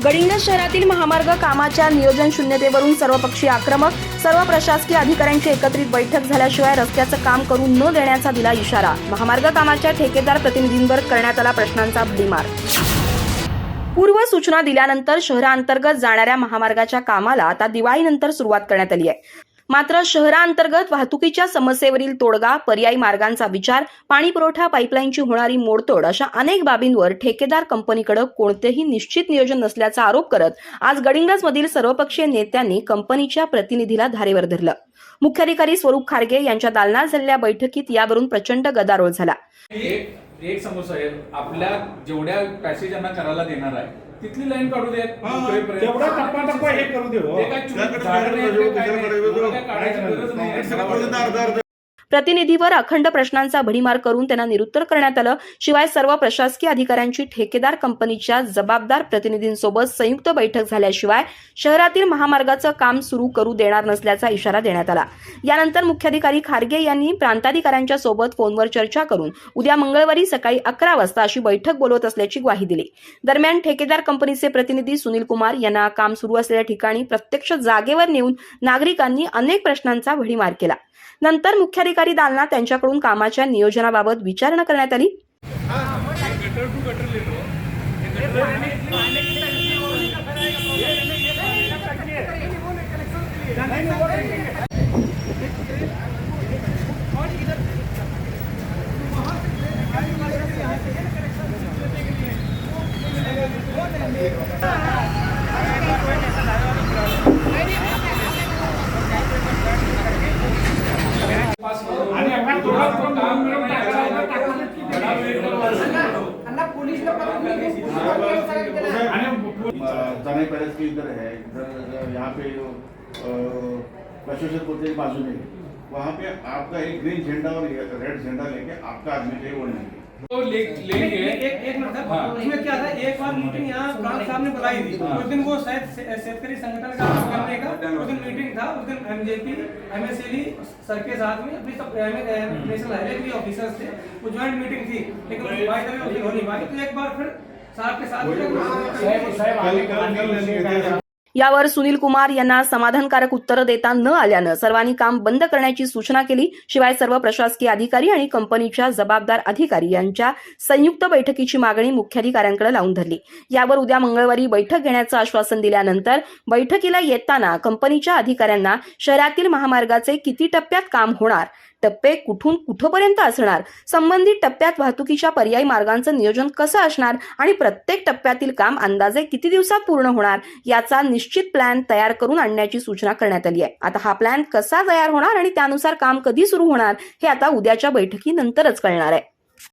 गडिंग्लज शहरातील महामार्ग कामाच्या नियोजन शून्यतेवरून सर्वपक्षीय आक्रमक, सर्व प्रशासकीय अधिकाऱ्यांची एकत्रित बैठक झाल्याशिवाय रस्त्याचं काम करू न देण्याचा दिला इशारा। महामार्ग कामाच्या ठेकेदार प्रतिनिधींवर करण्यात आला प्रश्नांचा भडीमार। पूर्व सूचना दिल्यानंतर शहरांतर्गत जाणाऱ्या महामार्गाच्या कामाला आता दिवाळीनंतर सुरुवात करण्यात आली आहे। मात्र शहरांतर्गत वाहतुकीच्या समस्येवरील तोडगा, पर्यायी मार्गांचा विचार, पाणी पुरवठा पाईपलाईनची होणारी मोडतोड अशा अनेक बाबींवर ठेकेदार कंपनीकडे कोणतेही निश्चित नियोजन नसल्याचा आरोप करत आज गडिंग्लजमधील सर्वपक्षीय नेत्यांनी कंपनीच्या प्रतिनिधीला धारेवर धरलं। मुख्याधिकारी स्वरूप खारगे यांच्या दालनात झालेल्या बैठकीत यावरून प्रचंड गदारोळ झाला। एक समस्या आहे, आपल्या जेवढ्या पॅसेंजरना करायला देणार आहे तिथली लाईन काढू दे, तेवढा टप्पा हे करू दे। ते काय प्रतिनिधीवर अखंड प्रश्नांचा भडीमार करून त्यांना निरुत्तर करण्यात आलं। शिवाय सर्व प्रशासकीय अधिकाऱ्यांची ठेकेदार कंपनीच्या जबाबदार प्रतिनिधींसोबत संयुक्त बैठक झाल्याशिवाय शहरातील महामार्गाचं काम सुरू करू देणार नसल्याचा इशारा देण्यात आला। यानंतर मुख्याधिकारी खारगे यांनी प्रांताधिकाऱ्यांच्या सोबत फोनवर चर्चा करून उद्या मंगळवारी सकाळी 11 वाजता अशी बैठक बोलवत असल्याची ग्वाही दिली। दरम्यान ठेकेदार कंपनीचे प्रतिनिधी सुनील कुमार यांना काम सुरू असलेल्या ठिकाणी प्रत्यक्ष जागेवर नेऊन नागरिकांनी अनेक प्रश्नांचा भडीमार केला। नंतर मुख्याधिकारी दालनात त्यांच्याकडून कामाच्या नियोजनाबाबत विचारणा करण्यात आली। जाने पहले की इधर है, इधर यहाँ पे प्रशासन बोलते बाजू में, वहाँ पे आपका एक ग्रीन झंडा और रेड झंडा लेके आपका आदमी चाहिए वो नहीं तो लेंगे। एक मिनट था, उसमें क्या था, एक बार मीटिंग यहाँ प्रांत साहब ने बुलाई थी। उस दिन वो शायद शेतकरी संगठन का करने का उस दिन मीटिंग था। उस दिन एमजेपी एमएसएली सर के साथ में अपनी सब नेशनल हाईवे के ऑफिसर्स थे, वो ज्वाइंट मीटिंग थी, लेकिन हो नहीं पाई। तो एक बार फिर साहब के साथ यावर सुनील कुमार यांना समाधानकारक उत्तर देता न आल्यानं सर्वांनी काम बंद करण्याची सूचना केली। शिवाय सर्व प्रशासकीय अधिकारी आणि कंपनीच्या जबाबदार अधिकारी यांच्या संयुक्त बैठकीची मागणी मुख्याधिकाऱ्यांकडे लावून धरली। यावर उद्या मंगळवारी बैठक घेण्याचं आश्वासन दिल्यानंतर बैठकीला येताना कंपनीच्या अधिकाऱ्यांना शहरातील महामार्गाचे किती टप्प्यात काम होणार, टप्पे कुठून कुठपर्यंत असणार, संबंधित टप्प्यात वाहतुकीच्या पर्यायी मार्गांचं नियोजन कसं असणार आणि प्रत्येक टप्प्यातील काम अंदाजे किती दिवसात पूर्ण होणार याचा निश्चित प्लॅन तयार करून आणण्याची सूचना करण्यात आली आहे। आता हा प्लॅन कसा तयार होणार आणि त्यानुसार काम कधी सुरू होणार हे आता उद्याच्या बैठकीनंतरच कळणार आहे।